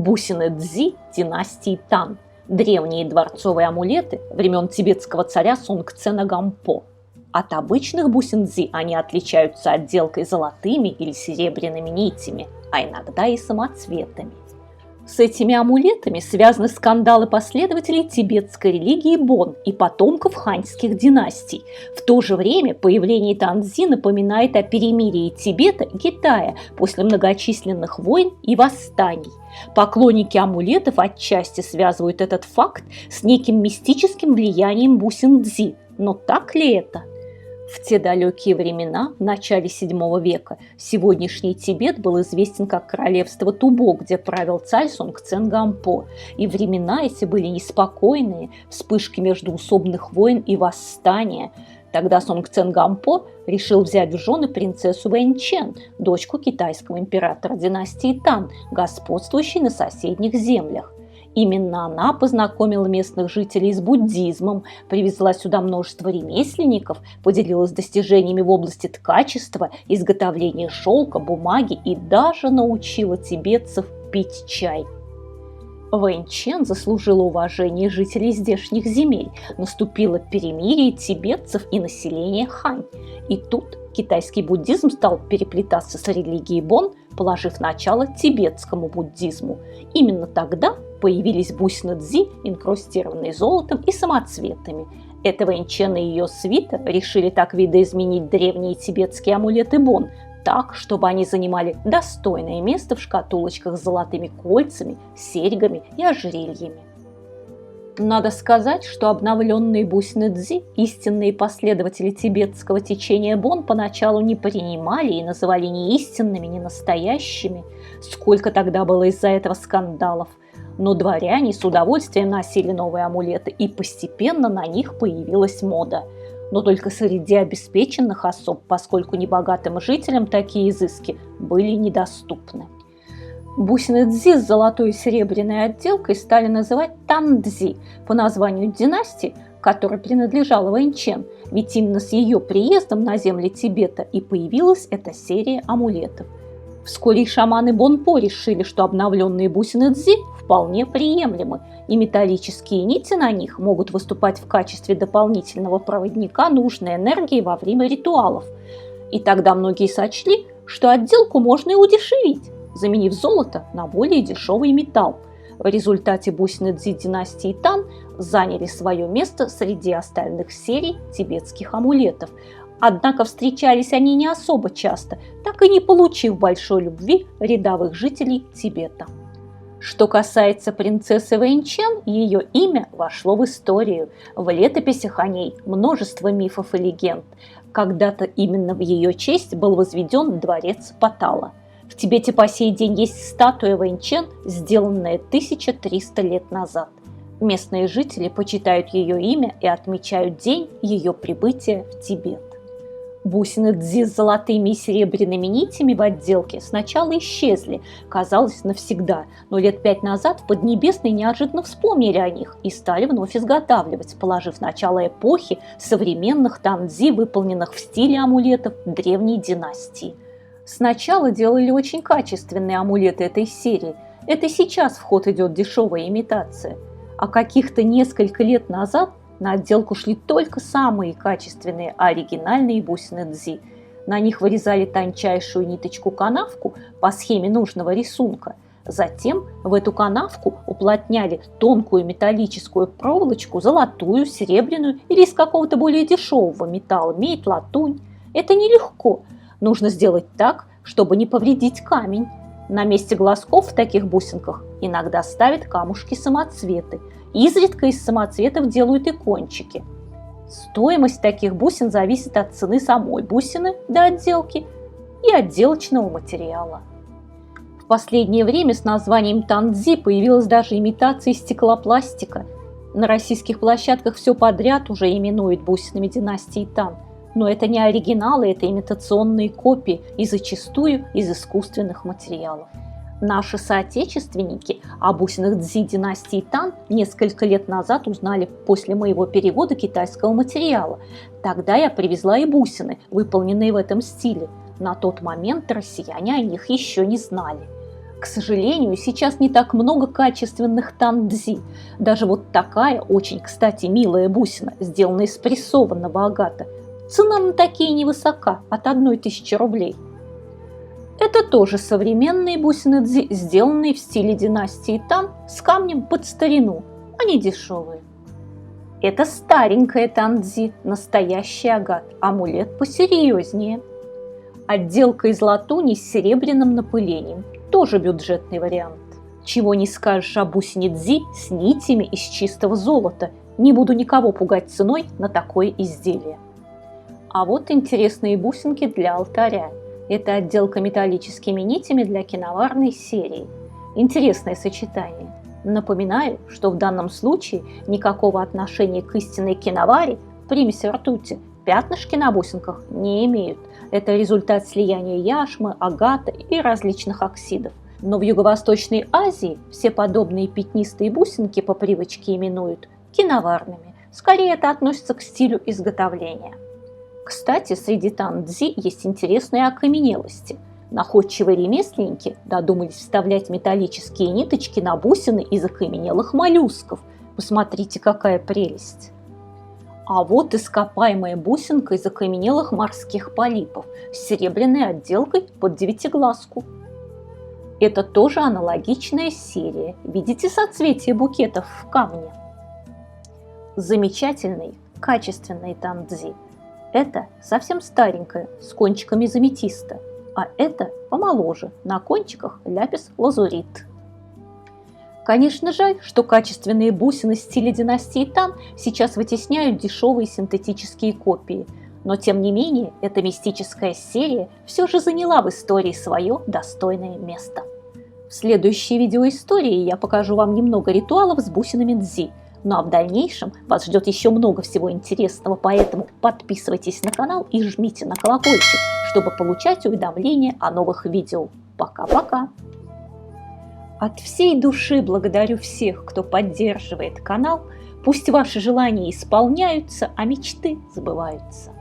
Бусины Цзи династии Тан. Древние дворцовые амулеты времен тибетского царя Сунгцена Гампо. От обычных бусин Цзи они отличаются отделкой золотыми или серебряными нитями, а иногда и самоцветами. С этими амулетами связаны скандалы последователей тибетской религии Бон и потомков ханьских династий. В то же время появление Танцзи напоминает о перемирии Тибета и Китая после многочисленных войн и восстаний. Поклонники амулетов отчасти связывают этот факт с неким мистическим влиянием бусин Цзи. Но так ли это? В те далекие времена, в начале VII века, сегодняшний Тибет был известен как королевство Тубо, где правил царь Сунгцен Гампо. И времена эти были неспокойные, вспышки междоусобных войн и восстания. Тогда Сунгцен Гампо решил взять в жены принцессу Вэньчэн, дочку китайского императора династии Тан, господствующей на соседних землях. Именно она познакомила местных жителей с буддизмом, привезла сюда множество ремесленников, поделилась достижениями в области ткачества, изготовления шелка, бумаги и даже научила тибетцев пить чай. Вэньчэн заслужила уважение жителей здешних земель, наступило перемирие тибетцев и населения Хань. И тут китайский буддизм стал переплетаться с религией Бон, положив начало тибетскому буддизму. Именно тогда появились бусины Цзи, инкрустированные золотом и самоцветами. Это Вэньчэн и ее свита решили так видоизменить древние тибетские амулеты Бон, так, чтобы они занимали достойное место в шкатулочках с золотыми кольцами, серьгами и ожерельями. Надо сказать, что обновленные бусины Цзи истинные последователи тибетского течения Бон поначалу не принимали и называли ни истинными, ни настоящими. Сколько тогда было из-за этого скандалов. Но дворяне с удовольствием носили новые амулеты, и постепенно на них появилась мода. Но только среди обеспеченных особ, поскольку небогатым жителям такие изыски были недоступны. Бусины Цзи с золотой и серебряной отделкой стали называть Тандзи по названию династии, которой принадлежала Вэньчэн, ведь именно с ее приездом на земли Тибета и появилась эта серия амулетов. Вскоре и шаманы Бонпо решили, что обновленные бусины Цзи вполне приемлемы, и металлические нити на них могут выступать в качестве дополнительного проводника нужной энергии во время ритуалов. И тогда многие сочли, что отделку можно и удешевить, заменив золото на более дешевый металл. В результате бусины Цзи династии Тан заняли свое место среди остальных серий тибетских амулетов. Однако встречались они не особо часто, так и не получив большой любви рядовых жителей Тибета. Что касается принцессы Вэньчэн, ее имя вошло в историю. В летописях о ней множество мифов и легенд. Когда-то именно в ее честь был возведен дворец Патала. В Тибете по сей день есть статуя Вэньчэн, сделанная 1300 лет назад. Местные жители почитают ее имя и отмечают день ее прибытия в Тибет. Бусины Цзи с золотыми и серебряными нитями в отделке сначала исчезли, казалось, навсегда, но лет 5 назад в Поднебесной неожиданно вспомнили о них и стали вновь изготавливать, положив начало эпохи современных Тандзи, выполненных в стиле амулетов древней династии. Сначала делали очень качественные амулеты этой серии, это сейчас в ход идет дешевая имитация, а каких-то несколько лет назад на отделку шли только самые качественные, оригинальные бусины Цзи. На них вырезали тончайшую ниточку-канавку по схеме нужного рисунка. Затем в эту канавку уплотняли тонкую металлическую проволочку, золотую, серебряную или из какого-то более дешевого металла, медь, латунь. Это нелегко. Нужно сделать так, чтобы не повредить камень. На месте глазков в таких бусинках иногда ставят камушки-самоцветы. Изредка из самоцветов делают и кончики. Стоимость таких бусин зависит от цены самой бусины до отделки и отделочного материала. В последнее время с названием Тандзи появилась даже имитация стеклопластика. На российских площадках все подряд уже именуют бусинами династии Тан. Но это не оригиналы, это имитационные копии и зачастую из искусственных материалов. Наши соотечественники о бусинах Цзи династии Тан несколько лет назад узнали после моего перевода китайского материала. Тогда я привезла и бусины, выполненные в этом стиле. На тот момент россияне о них еще не знали. К сожалению, сейчас не так много качественных тандзи. Даже вот такая очень, кстати, милая бусина, сделанная из прессованного агата. Цена на такие невысока, от 1000 рублей. Это тоже современные бусины дзи, сделанные в стиле династии Тан с камнем под старину. Они дешевые. Это старенькая тандзи, настоящий агат, амулет посерьезнее. Отделка из латуни с серебряным напылением, тоже бюджетный вариант. Чего не скажешь о бусине дзи с нитями из чистого золота. Не буду никого пугать ценой на такое изделие. А вот интересные бусинки для алтаря. Это отделка металлическими нитями для киноварной серии. Интересное сочетание. Напоминаю, что в данном случае никакого отношения к истинной киноваре, примеси ртути, пятнышки на бусинках не имеют. Это результат слияния яшмы, агата и различных оксидов. Но в Юго-Восточной Азии все подобные пятнистые бусинки по привычке именуют киноварными. Скорее это относится к стилю изготовления. Кстати, среди тандзи есть интересные окаменелости. Находчивые ремесленники додумались вставлять металлические ниточки на бусины из окаменелых моллюсков. Посмотрите, какая прелесть! А вот ископаемая бусинка из окаменелых морских полипов с серебряной отделкой под девятиглазку. Это тоже аналогичная серия. Видите соцветие букетов в камне? Замечательный, качественный тандзи. Это совсем старенькая, с кончиками из аметиста, а это помоложе, на кончиках ляпис-лазурит. Конечно, жаль, что качественные бусины стиля династии Тан сейчас вытесняют дешевые синтетические копии, но тем не менее эта мистическая серия все же заняла в истории свое достойное место. В следующей видеоистории я покажу вам немного ритуалов с бусинами дзи. Ну а в дальнейшем вас ждет еще много всего интересного, поэтому подписывайтесь на канал и жмите на колокольчик, чтобы получать уведомления о новых видео. Пока-пока! От всей души благодарю всех, кто поддерживает канал. Пусть ваши желания исполняются, а мечты сбываются.